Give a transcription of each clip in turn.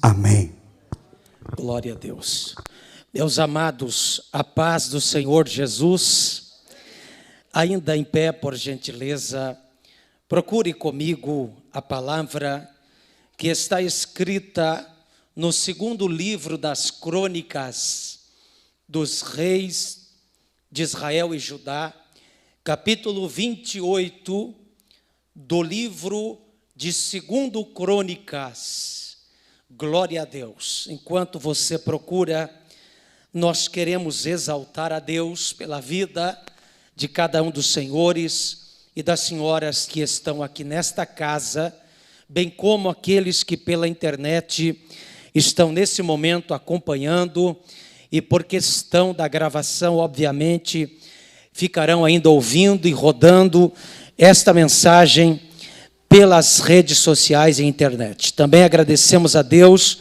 Amém. Glória a Deus. Meus amados, a paz do Senhor Jesus. Ainda em pé, por gentileza, procure comigo a palavra que está escrita no segundo livro das crônicas dos reis de Israel e Judá, capítulo 28 do livro de 2 Crônicas. Glória a Deus. Enquanto você procura, nós queremos exaltar a Deus pela vida de cada um dos senhores e das senhoras que estão aqui nesta casa, bem como aqueles que pela internet estão nesse momento acompanhando e por questão da gravação, obviamente, ficarão ainda ouvindo e rodando esta mensagem pelas redes sociais e internet. Também agradecemos a Deus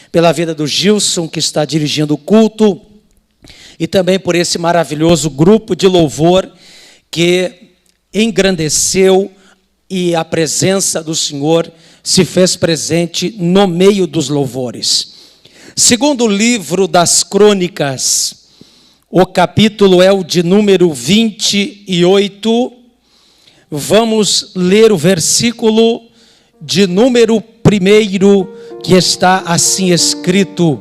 pela vida do Gilson, que está dirigindo o culto, e também por esse maravilhoso grupo de louvor que engrandeceu e a presença do Senhor se fez presente no meio dos louvores. Segundo livro das crônicas, o capítulo é o de número 28, vamos ler o versículo de número 1, que está assim escrito: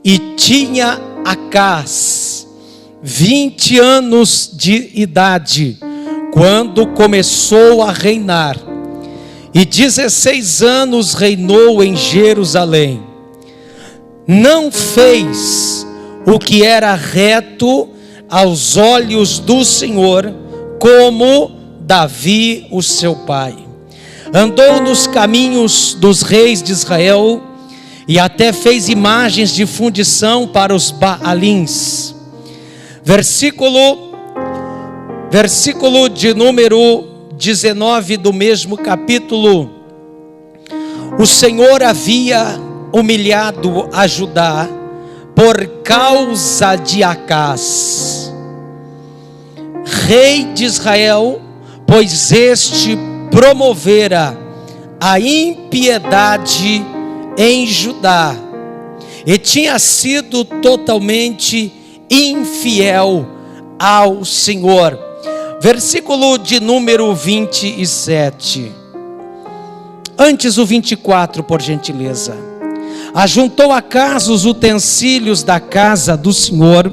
E tinha Acaz 20 anos de idade, quando começou a reinar, e 16 anos reinou em Jerusalém. Não fez o que era reto aos olhos do Senhor, como Davi, o seu pai. Andou nos caminhos dos reis de Israel e até fez imagens de fundição para os Baalins. Versículo de número 19 do mesmo capítulo. O Senhor havia humilhado a Judá por causa de Acaz, rei de Israel, pois este promovera a impiedade em Judá e tinha sido totalmente infiel ao Senhor. Versículo de número 27. Antes o 24, por gentileza. Ajuntou Acaz os utensílios da casa do Senhor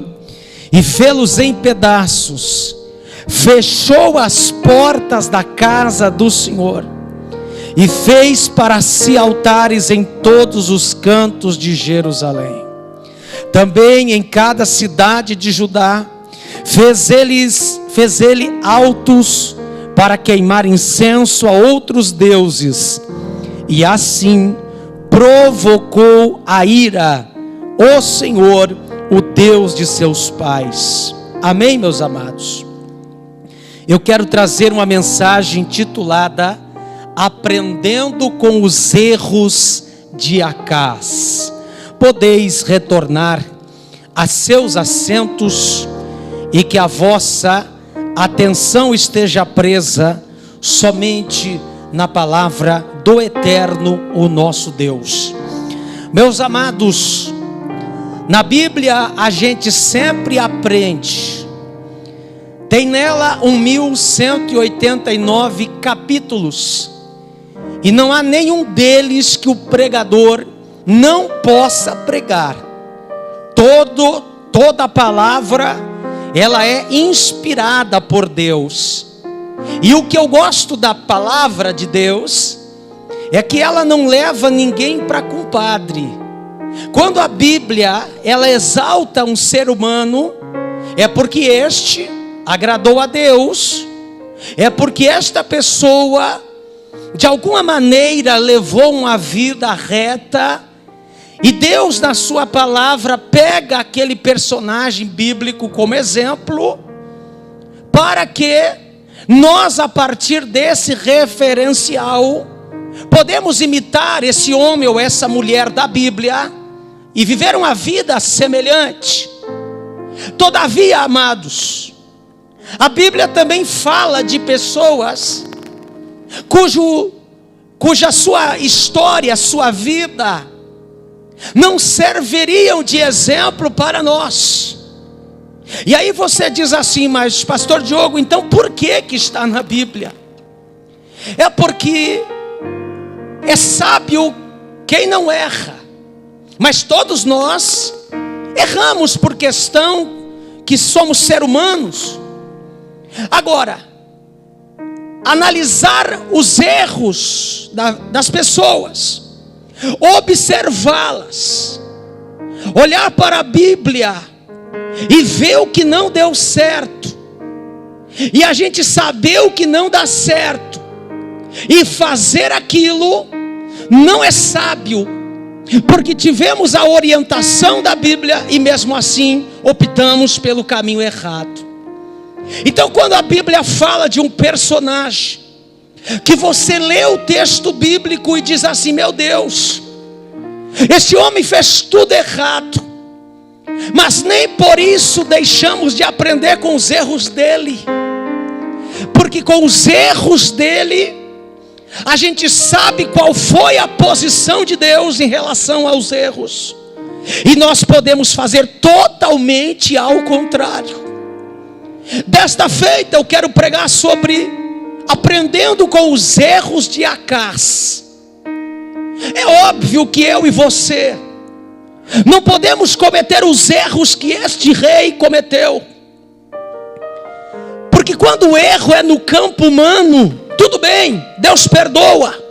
e fê-los em pedaços. Fechou as portas da casa do Senhor e fez para si altares em todos os cantos de Jerusalém. Também em cada cidade de Judá fez ele altos para queimar incenso a outros deuses, e assim provocou a ira o Senhor, o Deus de seus pais. Amém, meus amados? Eu quero trazer uma mensagem titulada Aprendendo com os erros de Acaz. Podeis retornar a seus assentos e que a vossa atenção esteja presa somente na palavra do Eterno, o nosso Deus. Meus amados, na Bíblia a gente sempre aprende. Tem nela 1189 capítulos, e não há nenhum deles que o pregador não possa pregar. Toda a palavra, ela é inspirada por Deus. E o que eu gosto da palavra de Deus é que ela não leva ninguém para compadre. Quando a Bíblia ela exalta um ser humano, é porque este agradou a Deus, é porque esta pessoa de alguma maneira levou uma vida reta, e Deus na sua palavra pega aquele personagem bíblico como exemplo, para que nós, a partir desse referencial, podemos imitar esse homem ou essa mulher da Bíblia e viver uma vida semelhante. Todavia, amados, a Bíblia também fala de pessoas cujo cuja sua história, sua vida, não serviriam de exemplo para nós. E aí você diz assim: mas pastor Diogo, então por que está na Bíblia? É porque é sábio quem não erra, mas todos nós erramos por questão que somos seres humanos. Agora, analisar os erros das pessoas, observá-las, olhar para a Bíblia e ver o que não deu certo, e a gente saber o que não dá certo e fazer aquilo, não é sábio, porque tivemos a orientação da Bíblia e mesmo assim optamos pelo caminho errado. Então, quando a Bíblia fala de um personagem que você lê o texto bíblico e diz assim: meu Deus, esse homem fez tudo errado, mas nem por isso deixamos de aprender com os erros dele, porque com os erros dele a gente sabe qual foi a posição de Deus em relação aos erros, e nós podemos fazer totalmente ao contrário. Desta feita eu quero pregar sobre aprendendo com os erros de Acás. É óbvio que eu e você não podemos cometer os erros que este rei cometeu, porque quando o erro é no campo humano, tudo bem, Deus perdoa.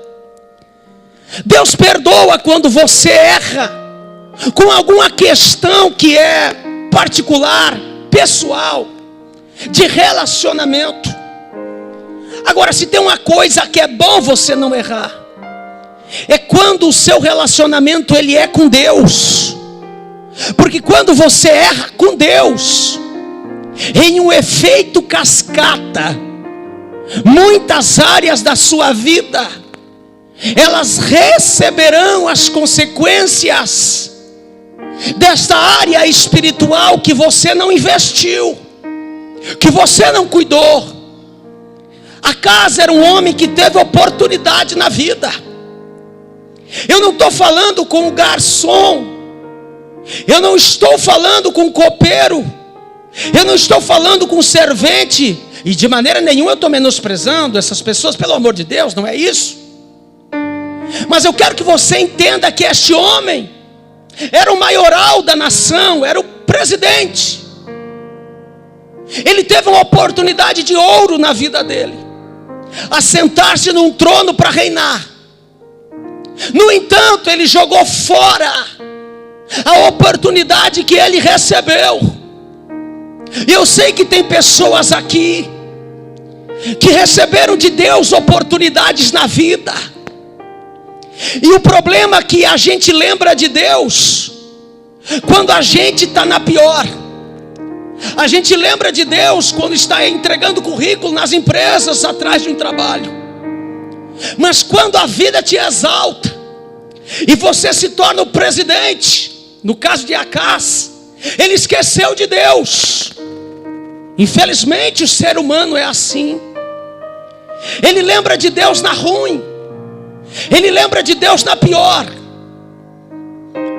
Deus perdoa quando você erra com alguma questão que é particular, pessoal, de relacionamento. Agora, se tem uma coisa que é bom você não errar, é quando o seu relacionamento ele é com Deus. Porque quando você erra com Deus, em um efeito cascata, muitas áreas da sua vida, elas receberão as consequências desta área espiritual que você não investiu, que você não cuidou. Acás era um homem que teve oportunidade na vida. Eu não estou falando com o garçom, eu não estou falando com o copeiro, eu não estou falando com o servente, e de maneira nenhuma eu estou menosprezando essas pessoas, pelo amor de Deus, não é isso. Mas eu quero que você entenda que este homem era o maioral da nação, era o presidente. Ele teve uma oportunidade de ouro na vida dele, assentar-se num trono para reinar. No entanto, ele jogou fora a oportunidade que ele recebeu. E eu sei que tem pessoas aqui que receberam de Deus oportunidades na vida, e o problema é que a gente lembra de Deus quando a gente está na pior. A gente lembra de Deus quando está entregando currículo nas empresas atrás de um trabalho. Mas quando a vida te exalta e você se torna o presidente, no caso de Acás, ele esqueceu de Deus. Infelizmente o ser humano é assim. Ele lembra de Deus na ruim, ele lembra de Deus na pior,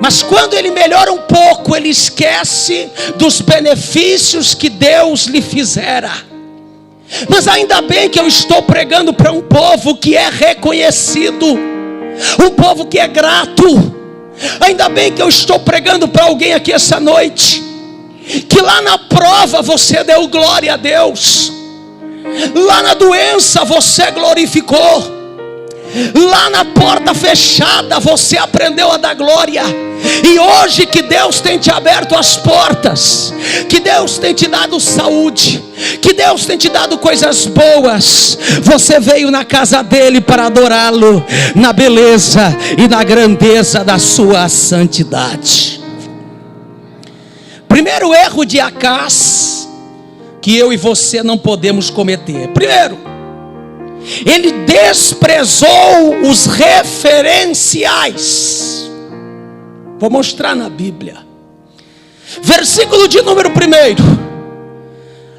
mas quando ele melhora um pouco, ele esquece dos benefícios que Deus lhe fizera. Mas ainda bem que eu estou pregando para um povo que é reconhecido, um povo que é grato. Ainda bem que eu estou pregando para alguém aqui essa noite, que lá na prova você deu glória a Deus, lá na doença você glorificou, lá na porta fechada você aprendeu a dar glória. E hoje que Deus tem te aberto as portas, que Deus tem te dado saúde, que Deus tem te dado coisas boas, você veio na casa dele para adorá-lo na beleza e na grandeza da sua santidade. Primeiro erro de Acás que eu e você não podemos cometer. Primeiro, ele desprezou os referenciais. Vou mostrar na Bíblia. Versículo de número 1.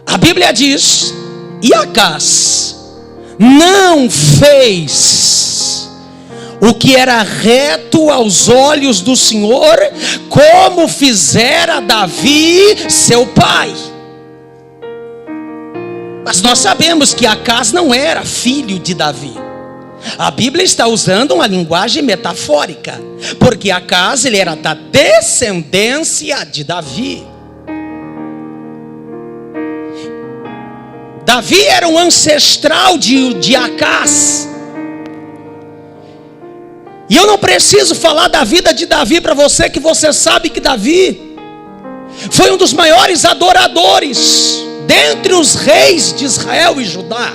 A Bíblia diz: e Acás não fez o que era reto aos olhos do Senhor, como fizera Davi, seu pai. Mas nós sabemos que Acás não era filho de Davi. A Bíblia está usando uma linguagem metafórica, porque Acás, ele era da descendência de Davi. Davi era um ancestral de Acás. E eu não preciso falar da vida de Davi para você, que você sabe que Davi foi um dos maiores adoradores dentre os reis de Israel e Judá.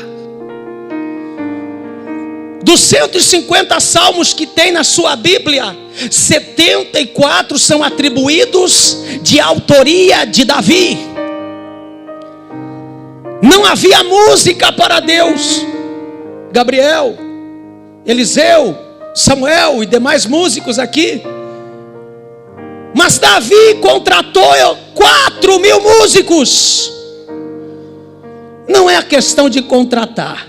Dos 150 salmos que tem na sua Bíblia, 74 são atribuídos de autoria de Davi. Não havia música para Deus. Gabriel, Eliseu, Samuel e demais músicos aqui. Mas Davi contratou 4.000 músicos. Não é a questão de contratar.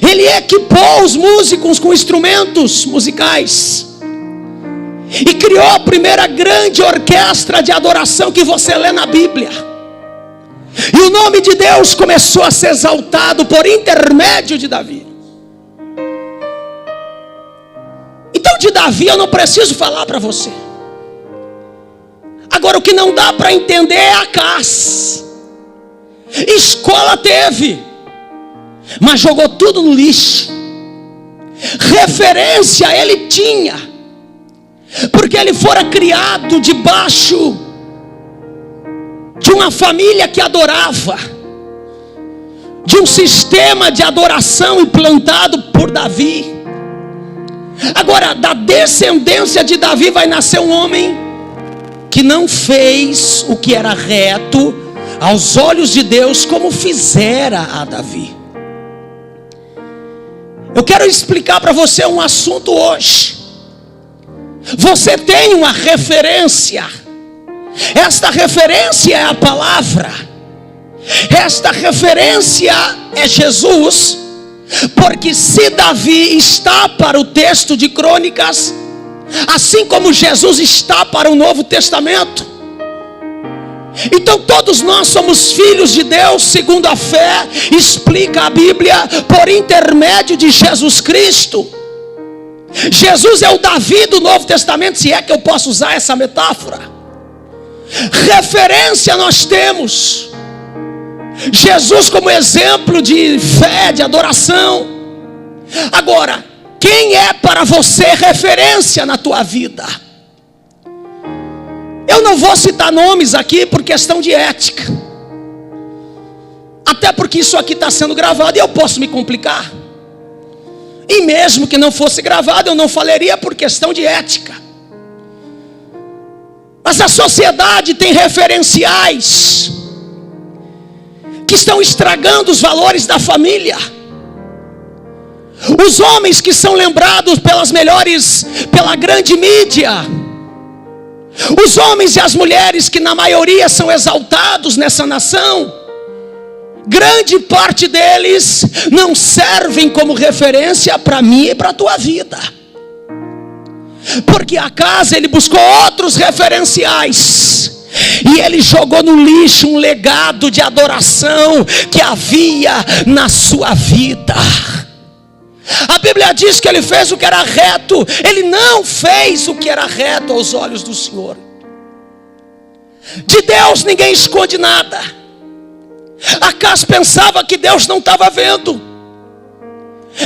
Ele equipou os músicos com instrumentos musicais. E criou a primeira grande orquestra de adoração que você lê na Bíblia. E o nome de Deus começou a ser exaltado por intermédio de Davi. Então de Davi eu não preciso falar para você. Agora o que não dá para entender é Acás. Escola teve, mas jogou tudo no lixo. Referência ele tinha, porque ele fora criado debaixo de uma família que adorava, de um sistema de adoração implantado por Davi. Agora, da descendência de Davi vai nascer um homem que não fez o que era reto aos olhos de Deus, como fizera a Davi. Eu quero explicar para você um assunto hoje. Você tem uma referência. Esta referência é a palavra. Esta referência é Jesus. Porque se Davi está para o texto de Crônicas, assim como Jesus está para o Novo Testamento, então todos nós somos filhos de Deus segundo a fé, explica a Bíblia, por intermédio de Jesus Cristo. Jesus é o Davi do Novo Testamento, se é que eu posso usar essa metáfora. Referência nós temos Jesus como exemplo de fé, de adoração. Agora, quem é para você referência na tua vida? Eu não vou citar nomes aqui por questão de ética. Até porque isso aqui está sendo gravado e eu posso me complicar. E mesmo que não fosse gravado, eu não falaria por questão de ética. Mas a sociedade tem referenciais que estão estragando os valores da família. Os homens que são lembrados pela grande mídia, os homens e as mulheres que na maioria são exaltados nessa nação, grande parte deles não servem como referência para mim e para a tua vida. Porque Acás, ele buscou outros referenciais e ele jogou no lixo um legado de adoração que havia na sua vida. A Bíblia diz que ele fez o que era reto. Ele não fez o que era reto aos olhos do Senhor. De Deus ninguém esconde nada. Acás pensava que Deus não estava vendo.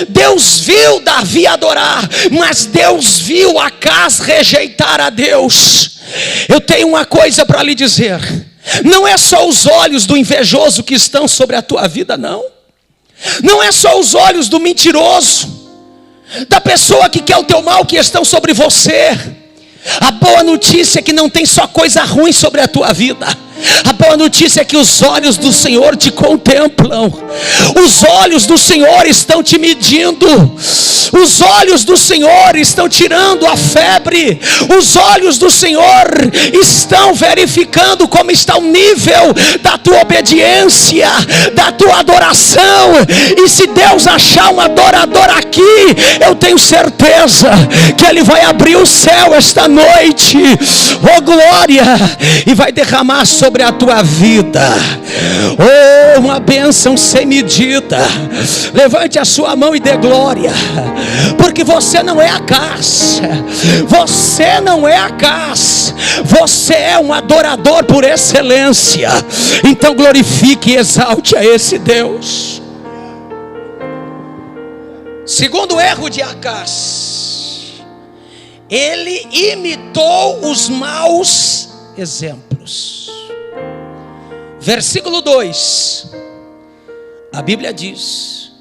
Deus viu Davi adorar, mas Deus viu Acás rejeitar a Deus. Eu tenho uma coisa para lhe dizer: não é só os olhos do invejoso que estão sobre a tua vida, não. Não é só os olhos do mentiroso, da pessoa que quer o teu mal, que estão sobre você. A boa notícia é que não tem só coisa ruim sobre a tua vida. A boa notícia é que os olhos do Senhor te contemplam. Os olhos do Senhor estão te medindo. Os olhos do Senhor estão tirando a febre. Os olhos do Senhor estão verificando como está o nível da tua obediência, da tua adoração. E se Deus achar um adorador aqui, eu tenho certeza que Ele vai abrir o céu esta noite, oh glória, e vai derramar sobre a tua vida, oh, uma bênção sem medida. Levante a sua mão e dê glória, porque você não é Acaz, você não é Acaz, você é um adorador por excelência. Então glorifique e exalte a esse Deus. Segundo erro de Acaz, ele imitou os maus exemplos. Versículo 2, a Bíblia diz: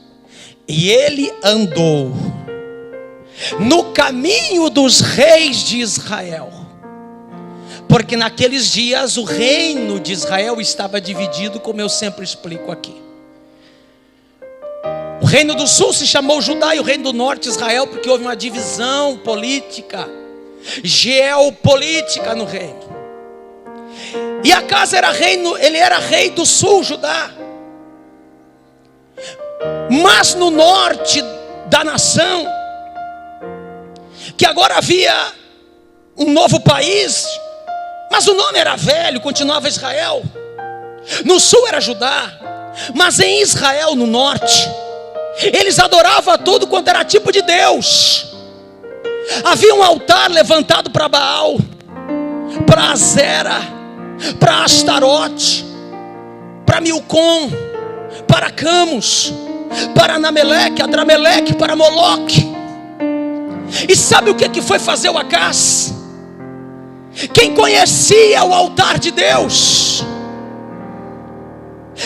e ele andou no caminho dos reis de Israel, porque naqueles dias o reino de Israel estava dividido, como eu sempre explico aqui. O reino do sul se chamou Judá e o reino do norte Israel, porque houve uma divisão política, geopolítica no reino. E Acaz era reino, ele era rei do sul, Judá. Mas no norte da nação, que agora havia um novo país, mas o nome era velho, continuava Israel. No sul era Judá, mas em Israel, no norte, eles adoravam a tudo quanto era tipo de Deus. Havia um altar levantado para Baal, para Azera, para Astarote, para Milcom, para Camus, para Anameleque, Adrameleque, para Moloque. E sabe o que foi fazer o Acaz? Quem conhecia o altar de Deus,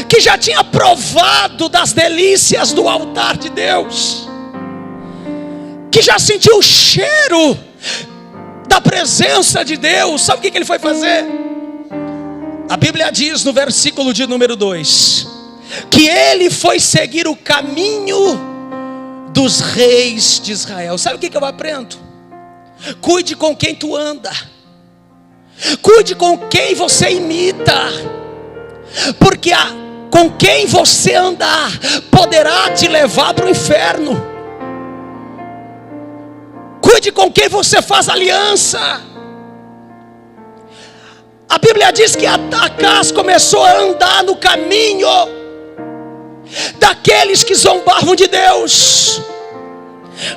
que já tinha provado das delícias do altar de Deus, que já sentiu o cheiro da presença de Deus, sabe o que ele foi fazer? A Bíblia diz no versículo de número 2, que ele foi seguir o caminho dos reis de Israel. Sabe o que eu aprendo? Cuide com quem tu anda, cuide com quem você imita, porque com quem você andar poderá te levar para o inferno. Cuide com quem você faz aliança. A Bíblia diz que Acaz começou a andar no caminho daqueles que zombavam de Deus,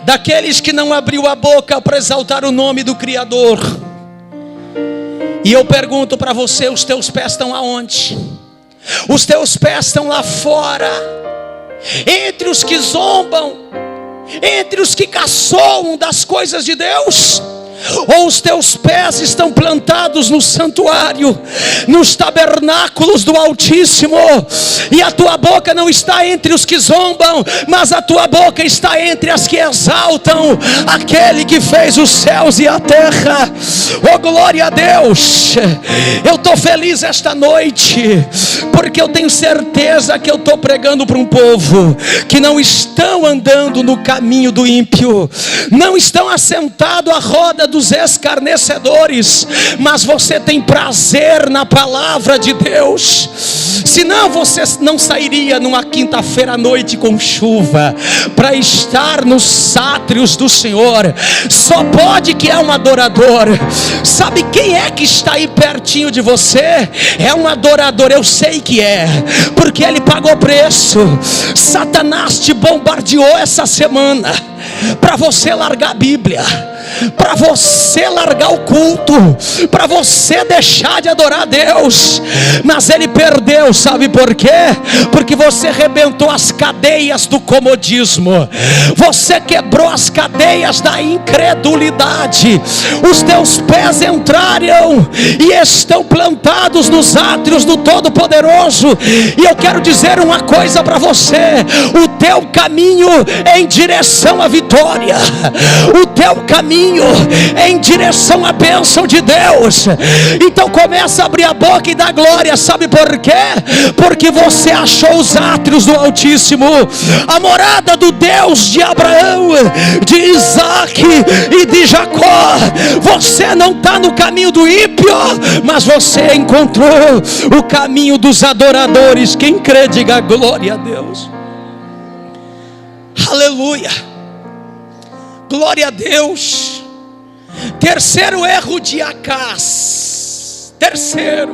daqueles que não abriu a boca para exaltar o nome do Criador. E eu pergunto para você, os teus pés estão aonde? Os teus pés estão lá fora, entre os que zombam, entre os que caçoam das coisas de Deus? Ou os teus pés estão plantados no santuário, nos tabernáculos do Altíssimo, e a tua boca não está entre os que zombam, mas a tua boca está entre as que exaltam aquele que fez os céus e a terra? Oh glória a Deus! Eu estou feliz esta noite, porque eu tenho certeza que eu estou pregando para um povo que não estão andando no caminho do ímpio, não estão assentados à roda dos escarnecedores, mas você tem prazer na palavra de Deus. Senão você não sairia numa quinta-feira à noite com chuva para estar nos átrios do Senhor. Só pode que é um adorador. Sabe quem é que está aí pertinho de você? É um adorador, eu sei que é, porque ele pagou preço. Satanás te bombardeou essa semana para você largar a Bíblia, para você largar o culto, para você deixar de adorar a Deus. Mas ele perdeu, sabe por quê? Porque você arrebentou as cadeias do comodismo, você quebrou as cadeias da incredulidade. Os teus pés entraram e estão plantados nos átrios do Todo-Poderoso. E eu quero dizer uma coisa para você: o teu caminho é em direção à vitória, o teu caminho caminho em direção à bênção de Deus. Então começa a abrir a boca e dar glória. Sabe por quê? Porque você achou os átrios do Altíssimo, a morada do Deus de Abraão, de Isaac e de Jacó. Você não está no caminho do ímpio, mas você encontrou o caminho dos adoradores. Quem crê, diga glória a Deus. Aleluia, glória a Deus. Terceiro erro de Acaz. Terceiro,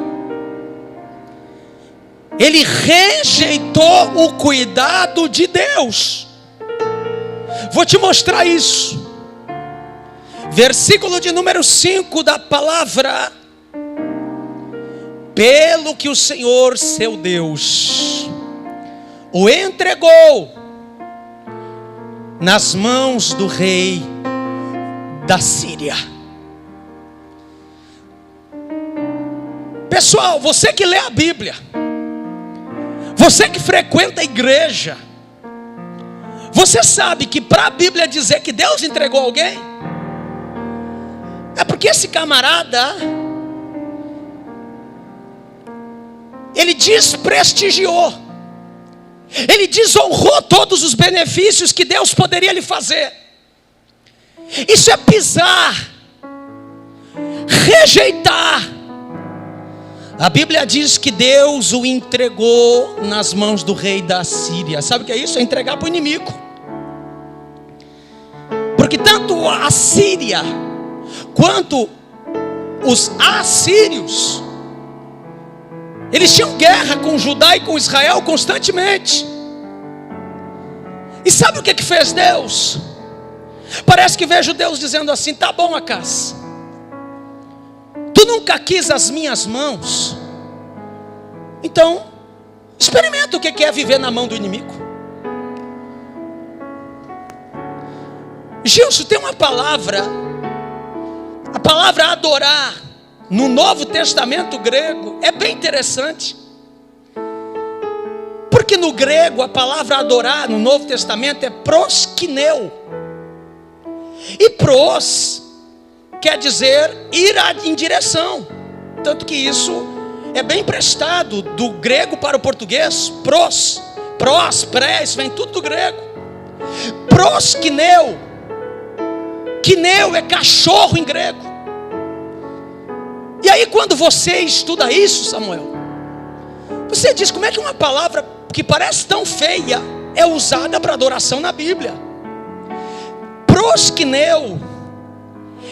ele rejeitou o cuidado de Deus. Vou te mostrar isso. Versículo de número 5 da palavra: pelo que o Senhor seu Deus o entregou nas mãos do rei da Síria. Pessoal, você que lê a Bíblia, você que frequenta a igreja, você sabe que para a Bíblia dizer que Deus entregou alguém, é porque esse camarada, ele desprestigiou, ele desonrou todos os benefícios que Deus poderia lhe fazer. Isso é pisar, rejeitar. A Bíblia diz que Deus o entregou nas mãos do rei da Síria. Sabe o que é isso? É entregar para o inimigo. Porque tanto a Síria quanto os assírios, eles tinham guerra com Judá e com Israel constantemente. E sabe o que fez Deus? Parece que vejo Deus dizendo assim: tá bom, Acaz, tu nunca quis as minhas mãos, então experimenta o que é viver na mão do inimigo. Gilson, tem uma palavra, a palavra adorar no Novo Testamento grego é bem interessante. Porque no grego a palavra adorar no Novo Testamento é proskineu. E pros quer dizer ir em direção. Tanto que isso é bem emprestado do grego para o português. Pros, prés, vem tudo do grego. Proskineu. Kineu é cachorro em grego. E aí quando você estuda isso, Samuel, você diz: como é que uma palavra que parece tão feia é usada para adoração na Bíblia? Proskineu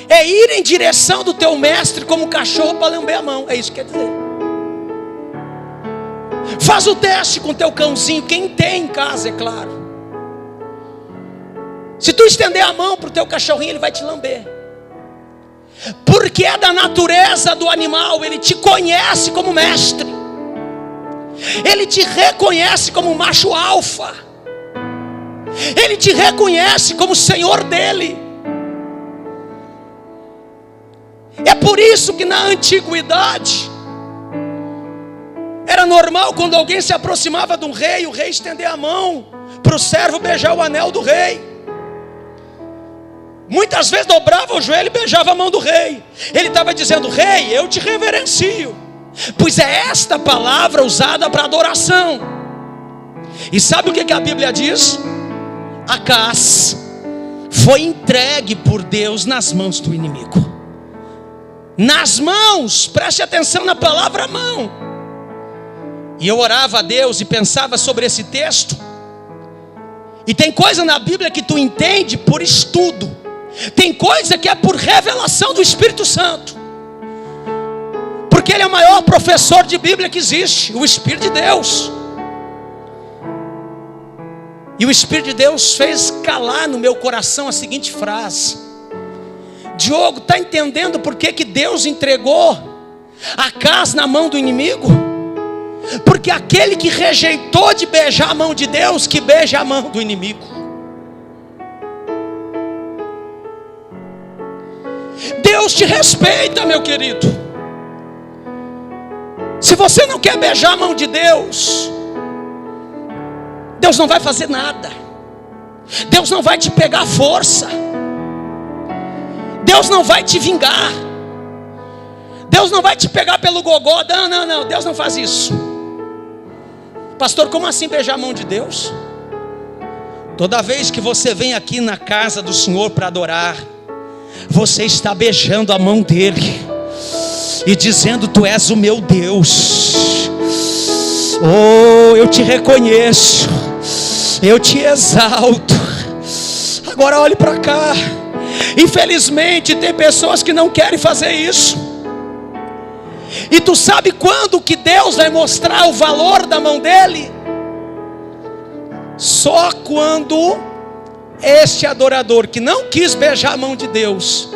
é ir em direção do teu mestre como cachorro para lamber a mão. É isso que quer dizer. Faz o teste com teu cãozinho, quem tem em casa, é claro. Se tu estender a mão para o teu cachorrinho, ele vai te lamber. Porque é da natureza do animal. Ele te conhece como mestre, ele te reconhece como macho alfa, ele te reconhece como senhor dele. É por isso que na antiguidade era normal, quando alguém se aproximava de um rei, o rei estender a mão para o servo beijar o anel do rei. Muitas vezes dobrava o joelho e beijava a mão do rei. Ele estava dizendo: rei, eu te reverencio, pois é esta palavra usada para adoração. E sabe o que a Bíblia diz? Acaz foi entregue por Deus nas mãos do inimigo. Nas mãos, preste atenção na palavra mão. E eu orava a Deus e pensava sobre esse texto. E tem coisa na Bíblia que tu entende por estudo, tem coisa que é por revelação do Espírito Santo, porque ele é o maior professor de Bíblia que existe, o Espírito de Deus. E o Espírito de Deus fez calar no meu coração a seguinte frase: Diogo, está entendendo por que Deus entregou Acaz na mão do inimigo? Porque aquele que rejeitou de beijar a mão de Deus, que beija a mão do inimigo. Deus te respeita, meu querido. Se você não quer beijar a mão de Deus, Deus não vai fazer nada. Deus não vai te pegar à força. Deus não vai te vingar. Deus não vai te pegar pelo gogó. Não, Deus não faz isso. Pastor, como assim beijar a mão de Deus? Toda vez que você vem aqui na casa do Senhor para adorar, você está beijando a mão dele e dizendo: tu és o meu Deus. Oh, eu te reconheço, eu te exalto. Agora olhe para cá. Infelizmente tem pessoas que não querem fazer isso. E tu sabe quando que Deus vai mostrar o valor da mão dele? Só quando este adorador que não quis beijar a mão de Deus,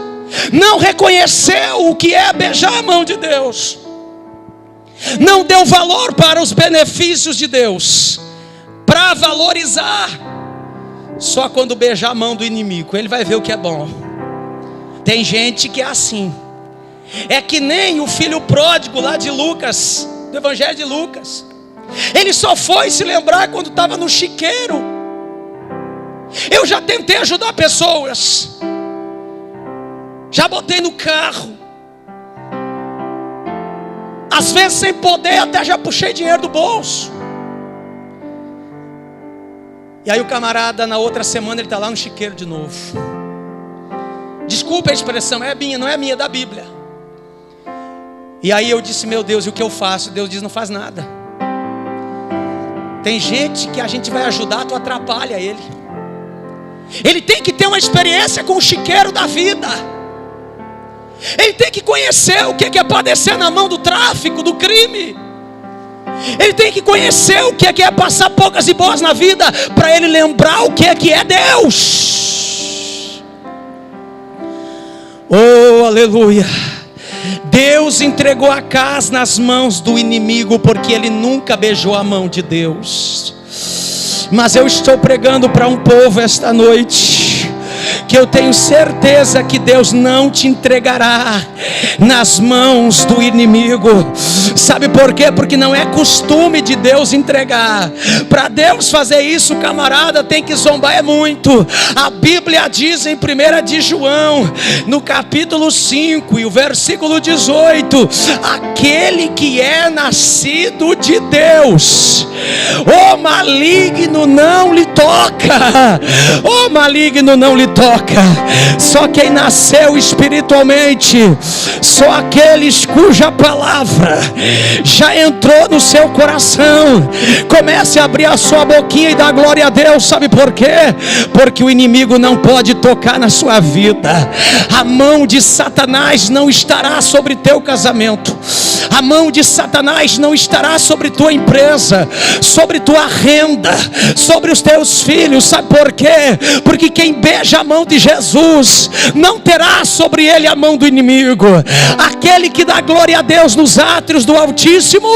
não reconheceu o que é beijar a mão de Deus, não deu valor para os benefícios de Deus, para valorizar, só quando beijar a mão do inimigo, ele vai ver o que é bom. Tem gente que é assim. É que nem o filho pródigo lá de Lucas, do Evangelho de Lucas. Ele só foi se lembrar quando estava no chiqueiro. Eu já tentei ajudar pessoas, já botei no carro, às vezes sem poder, até já puxei dinheiro do bolso. E aí o camarada, na outra semana, ele está lá no chiqueiro de novo. Desculpa a expressão, é minha, não é minha, é da Bíblia. E aí eu disse: meu Deus, e o que eu faço? Deus diz: não faz nada. Tem gente que a gente vai ajudar, tu atrapalha ele. Ele tem que ter uma experiência com o chiqueiro da vida. Ele tem que conhecer o que é padecer na mão do tráfico, do crime. Ele tem que conhecer o que é passar poucas e boas na vida, para ele lembrar o que é Deus. Oh, aleluia. Deus entregou Acás nas mãos do inimigo, porque ele nunca beijou a mão de Deus. Mas eu estou pregando para um povo esta noite, que eu tenho certeza que Deus não te entregará nas mãos do inimigo. Sabe por quê? Porque não é costume de Deus entregar. Para Deus fazer isso, camarada, tem que zombar é muito. A Bíblia diz em 1 de João, no capítulo 5 e o versículo 18: aquele que é nascido de Deus, o maligno não lhe toca. O maligno não lhe toca. Só quem nasceu espiritualmente, só aqueles cuja palavra já entrou no seu coração, comece a abrir a sua boquinha e dar glória a Deus. Sabe por quê? Porque o inimigo não pode tocar na sua vida. A mão de Satanás não estará sobre teu casamento. A mão de Satanás não estará sobre tua empresa, sobre tua renda, sobre os teus filhos. Sabe por quê? Porque quem beija a mão de Jesus não terá sobre ele a mão do inimigo. Aquele que dá glória a Deus nos átrios do Altíssimo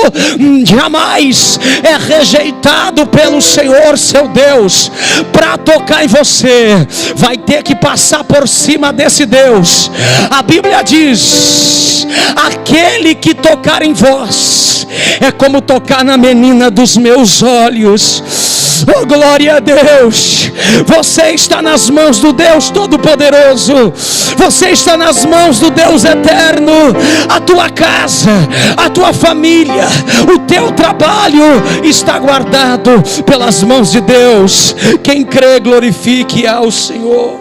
jamais é rejeitado pelo Senhor seu Deus. Para tocar em você, vai ter que passar por cima desse Deus. A Bíblia diz: aquele que tocar em vós é como tocar na menina dos meus olhos. Oh, glória a Deus. Você está nas mãos do Deus Todo-Poderoso. Você está nas mãos do Deus Eterno. A tua casa, a tua família, o teu trabalho está guardado pelas mãos de Deus. Quem crê, glorifique ao Senhor.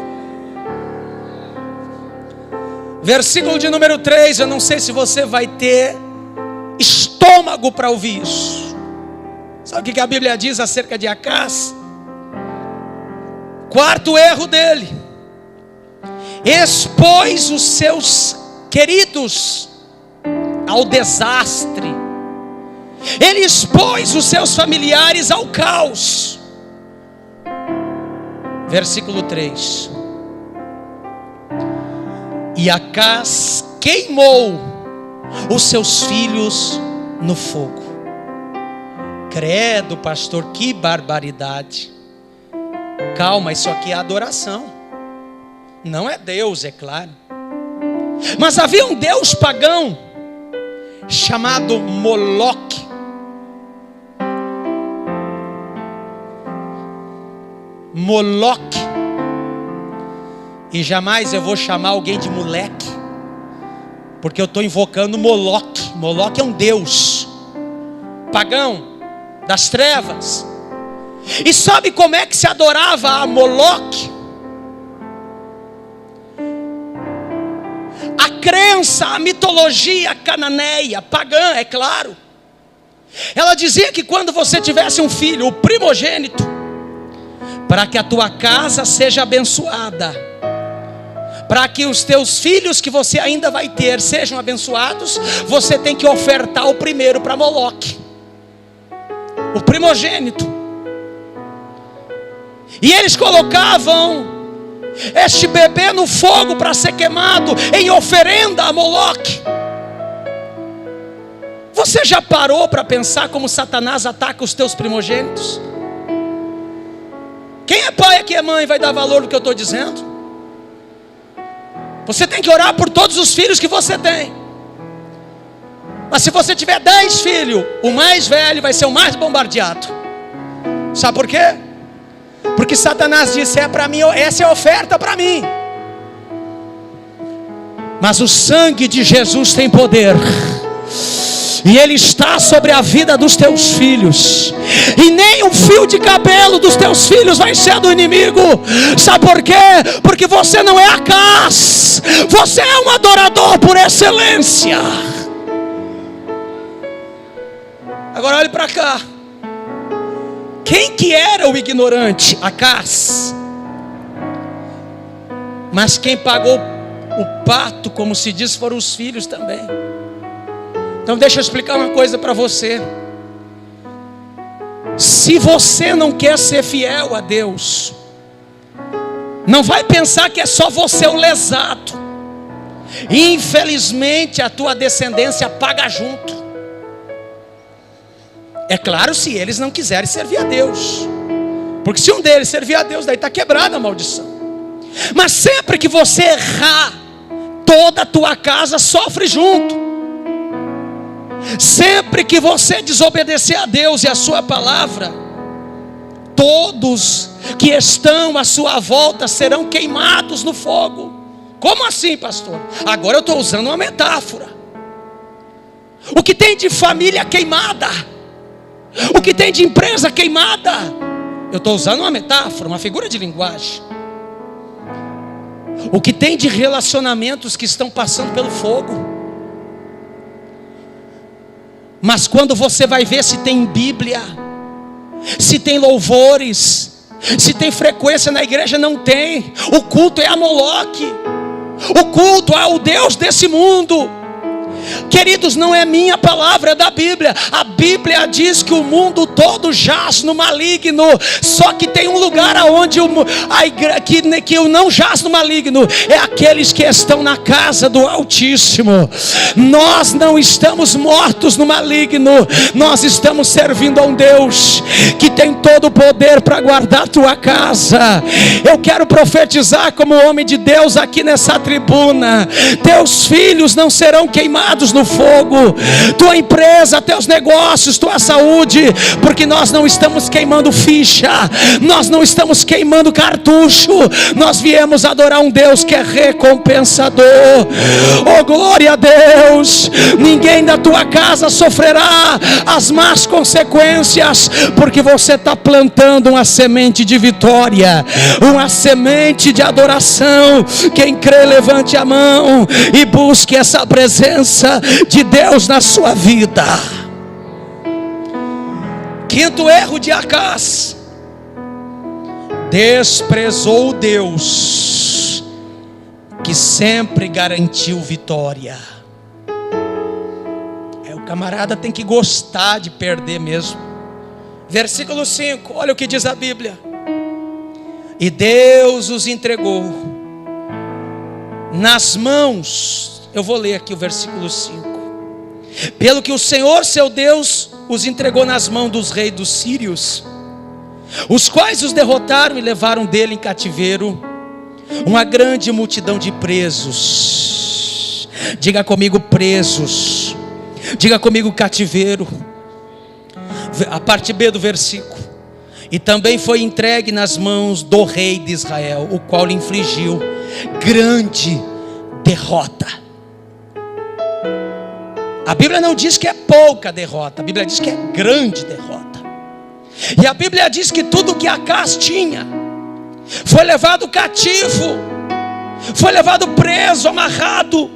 Versículo de número 3. Eu não sei se você vai ter estômago para ouvir isso. Sabe o que a Bíblia diz acerca de Acás? Quarto erro dele: expôs os seus queridos ao desastre. Ele expôs os seus familiares ao caos. Versículo 3: e Acás queimou os seus filhos no fogo. Credo, pastor, que barbaridade. Calma, isso aqui é adoração, não é Deus, é claro. Mas havia um deus pagão chamado Moloque. Moloque. E jamais eu vou chamar alguém de moleque, porque eu estou invocando Moloque. Moloque é um deus pagão das trevas. E sabe como é que se adorava a Moloque? A crença, a mitologia cananeia, pagã, é claro. Ela dizia que quando você tivesse um filho, o primogênito, para que a tua casa seja abençoada, para que os teus filhos que você ainda vai ter sejam abençoados, você tem que ofertar o primeiro para Moloque, o primogênito. E eles colocavam este bebê no fogo para ser queimado em oferenda a Moloque. Você já parou para pensar como Satanás ataca os teus primogênitos? Quem é pai aqui é mãe vai dar valor no que eu estou dizendo. Você tem que orar por todos os filhos que você tem. Mas se você tiver 10 filhos, o mais velho vai ser o mais bombardeado. Sabe por quê? Porque Satanás disse: é para mim, essa é a oferta para mim. Mas o sangue de Jesus tem poder, e ele está sobre a vida dos teus filhos, e nem um fio de cabelo dos teus filhos vai ser do inimigo. Sabe por quê? Porque você não é Acás, você é um adorador por excelência. Agora olhe para cá. Quem que era o ignorante? Acás. Mas quem pagou o pato, como se diz, foram os filhos também. Então deixa eu explicar uma coisa para você. Se você não quer ser fiel a Deus, não vai pensar que é só você o lesado. Infelizmente a tua descendência paga junto. É claro, se eles não quiserem servir a Deus, porque se um deles servir a Deus, daí está quebrada a maldição. Mas sempre que você errar, toda a tua casa sofre junto. Sempre que você desobedecer a Deus e a sua palavra, todos que estão à sua volta serão queimados no fogo. Como assim, pastor? Agora eu estou usando uma metáfora. O que tem de família queimada, o que tem de empresa queimada, eu estou usando uma metáfora, uma figura de linguagem. O que tem de relacionamentos que estão passando pelo fogo. Mas quando você vai ver se tem Bíblia, se tem louvores, se tem frequência na igreja, não tem. O culto é a Moloque, o culto é o Deus desse mundo. Queridos, não é minha palavra, é da Bíblia. A Bíblia diz que o mundo todo jaz no maligno. Só que tem um lugar onde que não jaz no maligno, é aqueles que estão na casa do Altíssimo. Nós não estamos mortos no maligno, nós estamos servindo a um Deus que tem todo o poder para guardar tua casa. Eu quero profetizar como homem de Deus aqui nessa tribuna: teus filhos não serão queimados no fogo, tua empresa, teus negócios, tua saúde, porque nós não estamos queimando ficha, nós não estamos queimando cartucho, nós viemos adorar um Deus que é recompensador. Oh, glória a Deus! Ninguém da tua casa sofrerá as más consequências, porque você está plantando uma semente de vitória, uma semente de adoração. Quem crê, levante a mão e busque essa presença de Deus na sua vida. Quinto erro de Acás: desprezou Deus que sempre garantiu vitória. O camarada tem que gostar de perder mesmo. Versículo 5, olha o que diz a Bíblia: e Deus os entregou nas mãos. Eu vou ler aqui o versículo 5. Pelo que o Senhor seu Deus os entregou nas mãos dos reis dos sírios, os quais os derrotaram e levaram dele em cativeiro uma grande multidão de presos. Diga comigo, presos. Diga comigo, cativeiro. A parte B do versículo: e também foi entregue nas mãos do rei de Israel, o qual lhe infligiu grande derrota. A Bíblia não diz que é pouca derrota, a Bíblia diz que é grande derrota. E a Bíblia diz que tudo que Acaz tinha foi levado cativo, foi levado preso, amarrado.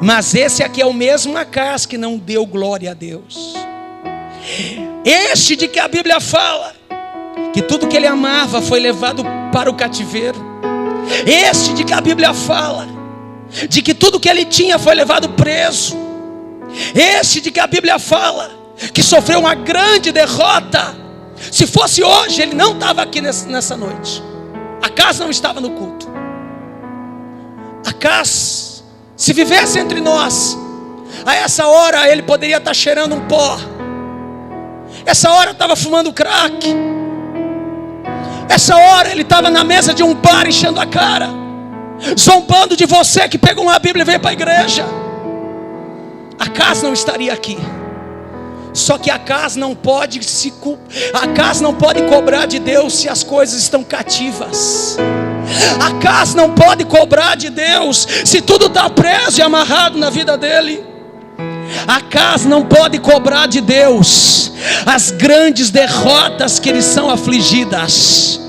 Mas esse aqui é o mesmo Acaz que não deu glória a Deus. Este de que a Bíblia fala que tudo que ele amava foi levado para o cativeiro. Este de que a Bíblia fala de que tudo que ele tinha foi levado preso. Este de que a Bíblia fala que sofreu uma grande derrota. Se fosse hoje, ele não estava aqui nessa noite. Acaz não estava no culto. Acaz, se vivesse entre nós, a essa hora ele poderia estar cheirando um pó. Essa hora estava fumando crack. Essa hora ele estava na mesa de um bar enchendo a cara, zombando de você que pegou uma Bíblia e veio para a igreja. Acaz não estaria aqui. Só que Acaz não pode cobrar de Deus se as coisas estão cativas. Acaz não pode cobrar de Deus se tudo está preso e amarrado na vida dele. Acaz não pode cobrar de Deus as grandes derrotas que eles são afligidas.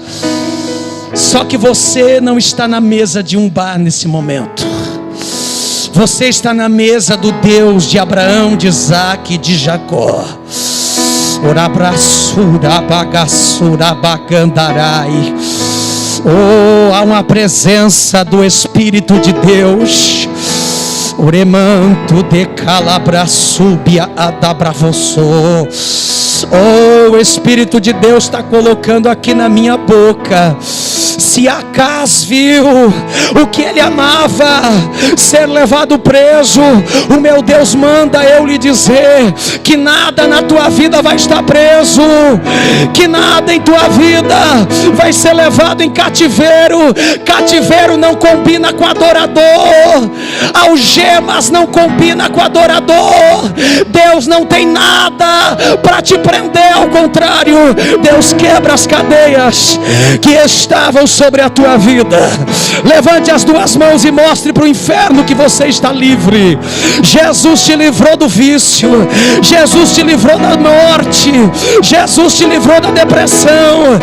Só que você não está na mesa de um bar nesse momento. Você está na mesa do Deus de Abraão, de Isaac e de Jacó. Oh, há uma presença do Espírito de Deus. Oremanto de calabrasubia adabravoso. Oh, o Espírito de Deus está colocando aqui na minha boca. Se Acaz viu o que ele amava ser levado preso, o meu Deus manda eu lhe dizer que nada na tua vida vai estar preso, que nada em tua vida vai ser levado em cativeiro. Cativeiro não combina com adorador, algemas não combina com adorador. Deus não tem nada para te prender, ao contrário, Deus quebra as cadeias que estavam sobre a tua vida. Levante as duas mãos e mostre para o inferno que você está livre. Jesus te livrou do vício, Jesus te livrou da morte, Jesus te livrou da depressão,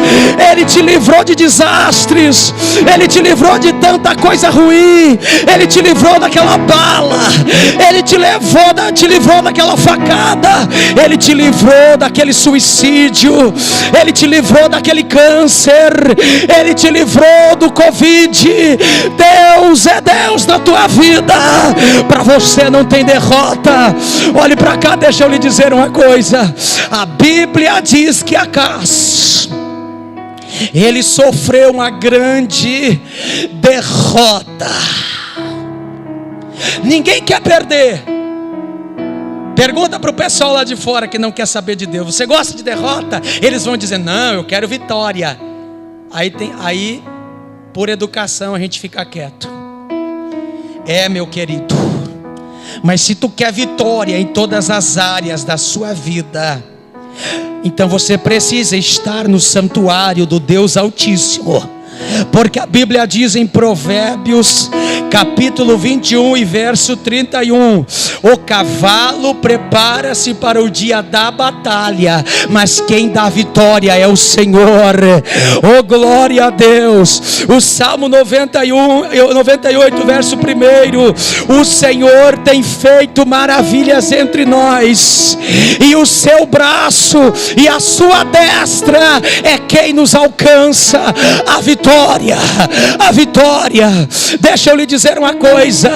Ele te livrou de desastres, Ele te livrou de tanta coisa ruim, Ele te livrou daquela bala, Ele te livrou daquela facada, Ele te livrou daquele suicídio, Ele te livrou daquele câncer, Ele te livrou do Covid. Deus é Deus na tua vida. Para você não tem derrota. Olhe para cá, deixa eu lhe dizer uma coisa. A Bíblia diz que Acaz, ele sofreu uma grande derrota. Ninguém quer perder. Pergunta para o pessoal lá de fora que não quer saber de Deus: você gosta de derrota? Eles vão dizer: não, eu quero vitória. Aí por educação a gente fica quieto. Meu querido, mas se tu quer vitória em todas as áreas da sua vida, então você precisa estar no santuário do Deus Altíssimo. Porque a Bíblia diz em Provérbios capítulo 21 e verso 31: o cavalo prepara-se para o dia da batalha, mas quem dá vitória é o Senhor. Oh, glória a Deus. O Salmo 98 verso 1: o Senhor tem feito maravilhas entre nós, e o seu braço e a sua destra é quem nos alcança a vitória. A vitória. Deixa eu lhe dizer uma coisa.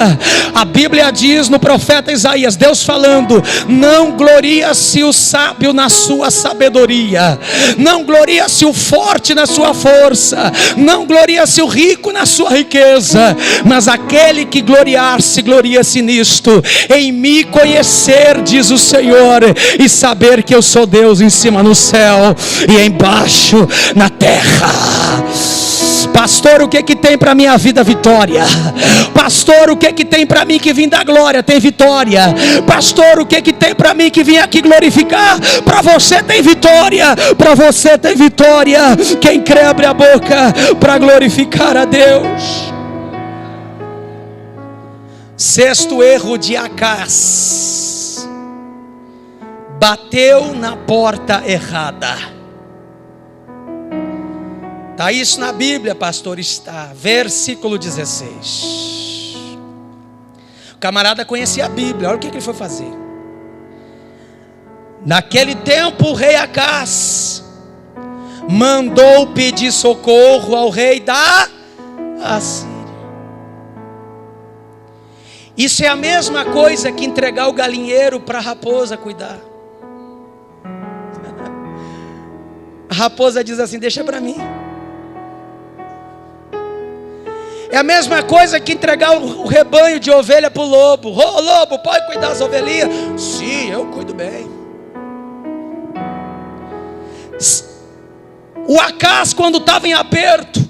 A Bíblia diz no profeta Isaías, Deus falando: não gloria-se o sábio na sua sabedoria, não gloria-se o forte na sua força, não gloria-se o rico na sua riqueza, mas aquele que gloriar-se, gloria-se nisto: em me conhecer, diz o Senhor, e saber que eu sou Deus em cima no céu e embaixo na terra. Pastor, o que tem para minha vida? Vitória. Pastor, o que tem para mim que vim da glória? Tem vitória. Pastor, o que tem para mim que vim aqui glorificar? Para você tem vitória. Para você tem vitória. Quem crê, abre a boca para glorificar a Deus. Sexto erro de Acaz: bateu na porta errada. Está isso na Bíblia, pastor? Está. Versículo 16. O camarada conhecia a Bíblia. Olha o que ele foi fazer. Naquele tempo o rei Acaz mandou pedir socorro ao rei da Assíria. Isso é a mesma coisa que entregar o galinheiro para a raposa cuidar. A raposa diz assim: deixa para mim. É a mesma coisa que entregar o rebanho de ovelha para o lobo. Ô lobo, pode cuidar das ovelhinhas? Sim, eu cuido bem. O Acaz, quando estava em aperto,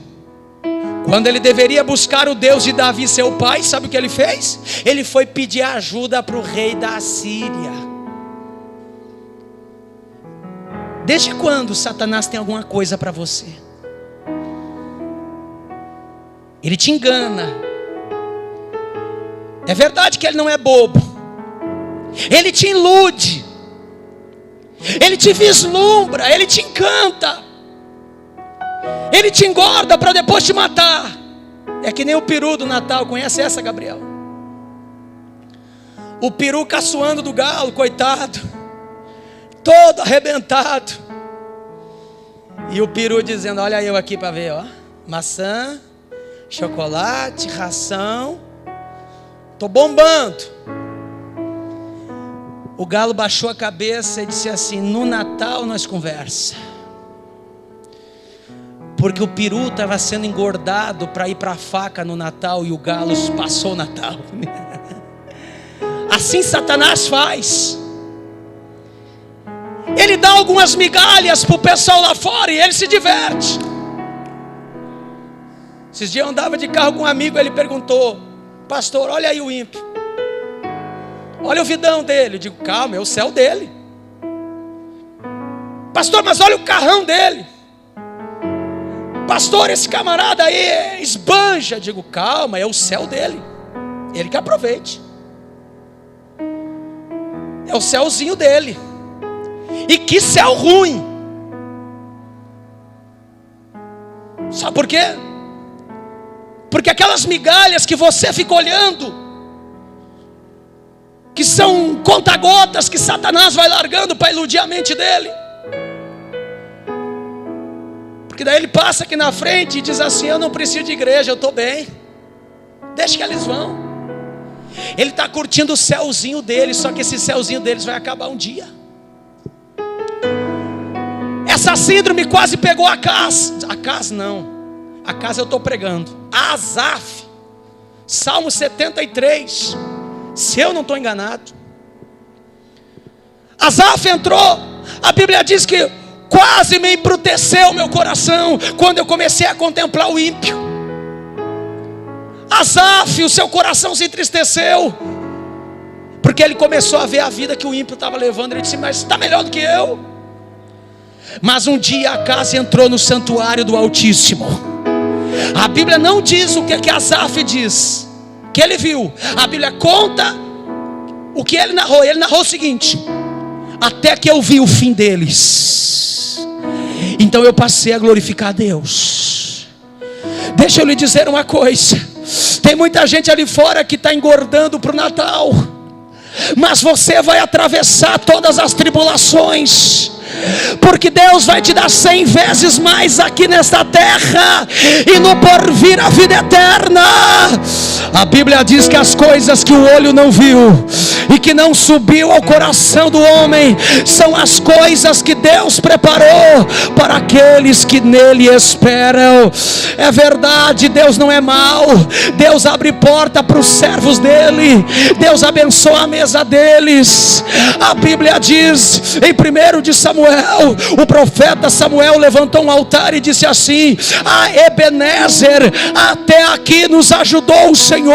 quando ele deveria buscar o Deus de Davi, seu pai, sabe o que ele fez? Ele foi pedir ajuda para o rei da Assíria. Desde quando Satanás tem alguma coisa para você? Ele te engana. É verdade que ele não é bobo. Ele te ilude. Ele te vislumbra. Ele te encanta. Ele te engorda para depois te matar. É que nem o peru do Natal. Conhece essa, Gabriel? O peru caçoando do galo, coitado, todo arrebentado. E o peru dizendo: olha eu aqui para ver, ó. Maçã, chocolate, ração, tô bombando. O galo baixou a cabeça e disse assim: no Natal nós conversa. Porque o peru estava sendo engordado para ir para a faca no Natal e o galo passou o Natal. Assim Satanás faz. Ele dá algumas migalhas para o pessoal lá fora e ele se diverte. Esses dias eu andava de carro com um amigo, ele perguntou: pastor, olha aí o ímpio, olha o vidão dele. Eu digo: calma, é o céu dele. Pastor, mas olha o carrão dele. Pastor, esse camarada aí esbanja. Eu digo: calma, é o céu dele, ele que aproveite. É o céuzinho dele. E que céu ruim. Sabe por quê? Porque aquelas migalhas que você fica olhando, que são conta-gotas que Satanás vai largando para iludir a mente dele. Porque daí ele passa aqui na frente e diz assim: eu não preciso de igreja, eu estou bem, deixa que eles vão. Ele está curtindo o céuzinho dele, só que esse céuzinho deles vai acabar um dia. Essa síndrome quase pegou Acaz. Acaz não, Acaz eu estou pregando. Asaf, Salmo 73, se eu não estou enganado. Asaf entrou, a Bíblia diz que quase me embruteceu meu coração quando eu comecei a contemplar o ímpio. Asaf, o seu coração se entristeceu, porque ele começou a ver a vida que o ímpio estava levando. Ele disse: mas está melhor do que eu. Mas um dia Acaz entrou no santuário do Altíssimo. A Bíblia não diz o que Asaf diz que ele viu. A Bíblia conta o que ele narrou. Ele narrou o seguinte: até que eu vi o fim deles, então eu passei a glorificar a Deus. Deixa eu lhe dizer uma coisa: tem muita gente ali fora que está engordando para o Natal, mas você vai atravessar todas as tribulações, porque Deus vai te dar 100 vezes mais aqui nesta terra, e no porvir a vida eterna. A Bíblia diz que as coisas que o olho não viu e que não subiu ao coração do homem são as coisas que Deus preparou para aqueles que nele esperam. É verdade, Deus não é mau. Deus abre porta para os servos dele. Deus abençoa a mesa deles. A Bíblia diz em 1 de Samuel, o profeta Samuel levantou um altar e disse assim: a Ebenezer, até aqui nos ajudou o Senhor.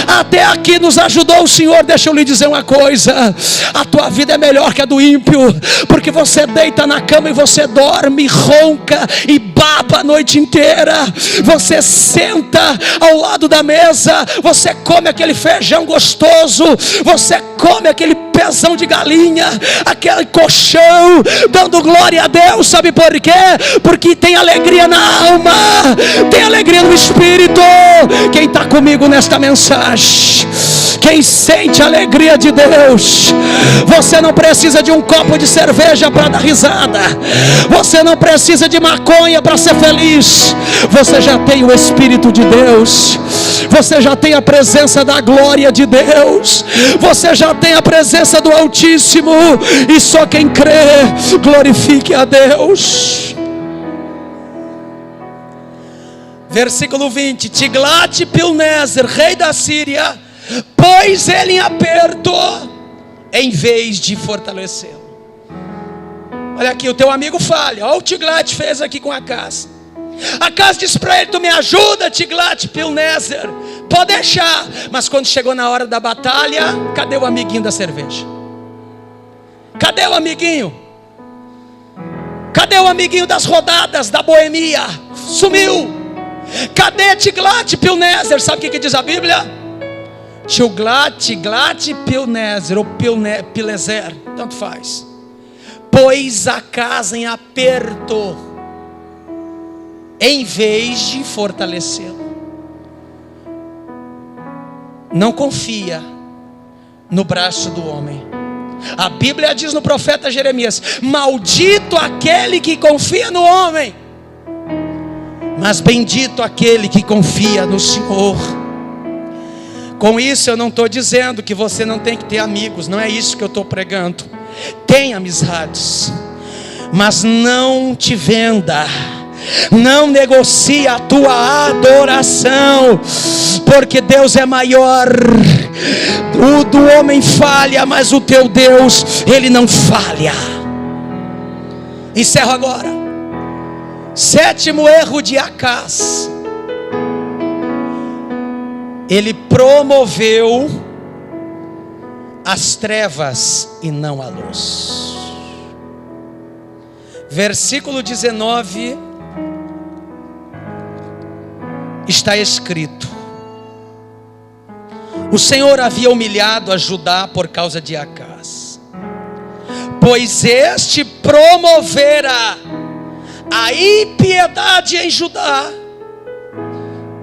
Até aqui nos ajudou o Senhor. Deixa eu lhe dizer uma coisa: a tua vida é melhor que a do ímpio, porque você deita na cama e você dorme, ronca e baba a noite inteira. Você senta ao lado da mesa, você come aquele feijão gostoso, você come aquele pezão de galinha, aquele colchão, dando glória a Deus. Sabe por quê? Porque tem alegria na alma, tem alegria no espírito. Quem está comigo nesta mensagem? Quem sente a alegria de Deus? Você não precisa de um copo de cerveja para dar risada, você não precisa de maconha para ser feliz. Você já tem o Espírito de Deus, você já tem a presença da glória de Deus, você já tem a presença do Altíssimo. E só quem crê, glorifique a Deus. Versículo 20: Tiglat-Pilneser, rei da Síria, pôs ele em aperto em vez de fortalecê-lo. Olha aqui, o teu amigo falha. Olha o Tiglat fez aqui com Acaz. Acaz disse para ele: tu me ajuda, Tiglat-Pilneser, pode deixar. Mas quando chegou na hora da batalha, cadê o amiguinho da cerveja? Cadê o amiguinho? Cadê o amiguinho das rodadas, da boemia? Sumiu. Cadê Tiglat-Pilneser? Sabe o que diz a Bíblia? Tiglat-Pilneser ou Pileser, tanto faz, pôs a casa em aperto em vez de fortalecê-lo. Não confia no braço do homem. A Bíblia diz no profeta Jeremias: maldito aquele que confia no homem, mas bendito aquele que confia no Senhor. Com isso eu não estou dizendo que você não tem que ter amigos, não é isso que eu estou pregando. Tem amizades, mas não te venda, não negocie a tua adoração, porque Deus é maior. O do homem falha, mas o teu Deus, Ele não falha. Encerro agora. Sétimo erro de Acaz: ele promoveu as trevas e não a luz. Versículo 19 está escrito: o Senhor havia humilhado a Judá por causa de Acaz, pois este promovera a impiedade em Judá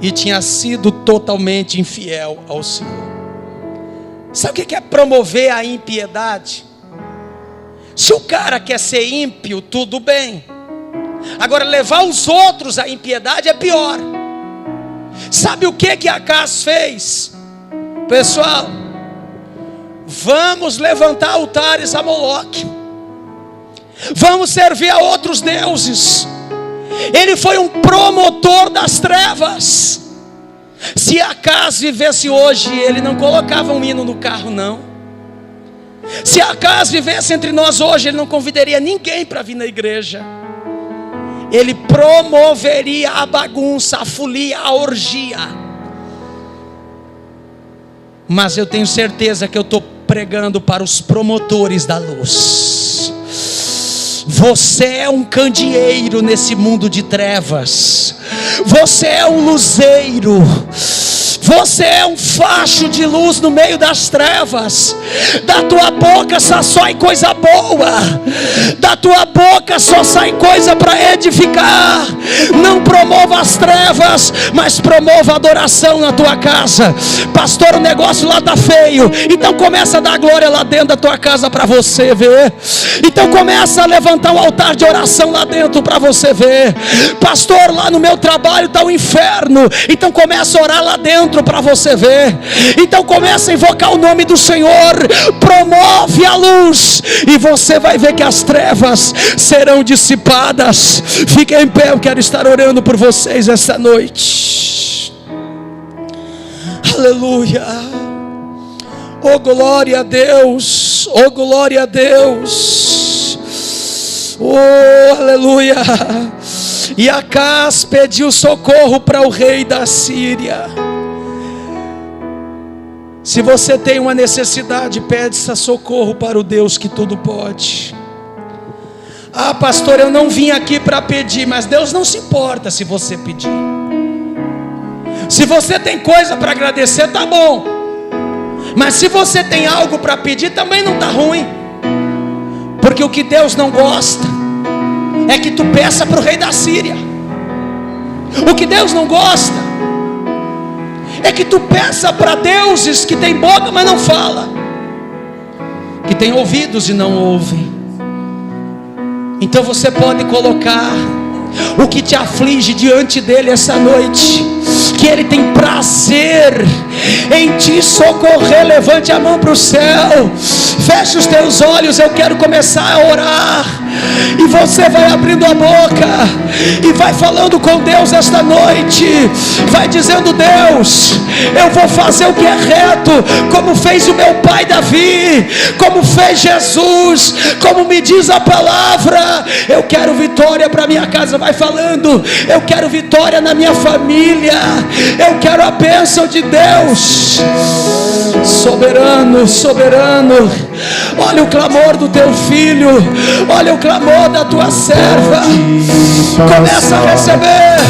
e tinha sido totalmente infiel ao Senhor. Sabe o que é promover a impiedade? Se o cara quer ser ímpio, tudo bem. Agora, levar os outros à impiedade é pior. Sabe o que Acaz fez? Pessoal, vamos levantar altares a Moloque, vamos servir a outros deuses. Ele foi um promotor das trevas. Se Acaz vivesse hoje, ele não colocava um hino no carro, não. Se Acaz vivesse entre nós hoje, ele não convidaria ninguém para vir na igreja. Ele promoveria a bagunça, a folia, a orgia. Mas eu tenho certeza que eu estou pregando para os promotores da luz. Você é um candeeiro nesse mundo de trevas. Você é um luzeiro. Você é um facho de luz no meio das trevas. Da tua boca só sai coisa boa. Da tua boca só sai coisa para edificar. Não promova as trevas, mas promova a adoração na tua casa. Pastor, o negócio lá está feio. Então começa a dar glória lá dentro da tua casa para você ver. Então começa a levantar um altar de oração lá dentro para você ver. Pastor, lá no meu trabalho está o inferno. Então começa a orar lá dentro para você ver. Então começa a invocar o nome do Senhor. Promove a luz e você vai ver que as trevas serão dissipadas. Fique em pé, eu quero estar orando por vocês esta noite. Aleluia. Oh glória a Deus. Oh glória a Deus. Oh aleluia. E Acaz pediu socorro para o rei da Síria. Se você tem uma necessidade, peça socorro para o Deus que tudo pode. Ah, pastor, eu não vim aqui para pedir, mas Deus não se importa se você pedir. Se você tem coisa para agradecer, tá bom. Mas se você tem algo para pedir, também não tá ruim. Porque o que Deus não gosta é que tu peça para o rei da Síria. O que Deus não gosta é que tu peça para deuses que tem boca, mas não fala, que tem ouvidos e não ouvem. Então você pode colocar o que te aflige diante dele essa noite, que ele tem prazer em te socorrer. Levante a mão para o céu, feche os teus olhos, eu quero começar a orar, e você vai abrindo a boca e vai falando com Deus esta noite, vai dizendo: Deus, eu vou fazer o que é reto, como fez o meu pai Davi, como fez Jesus, como me diz a palavra. Eu quero vitória para minha casa, vai falando, eu quero vitória na minha família, eu quero a bênção de Deus. Soberano, soberano, olha o clamor do teu filho, olha o clamor da tua serva, começa a receber.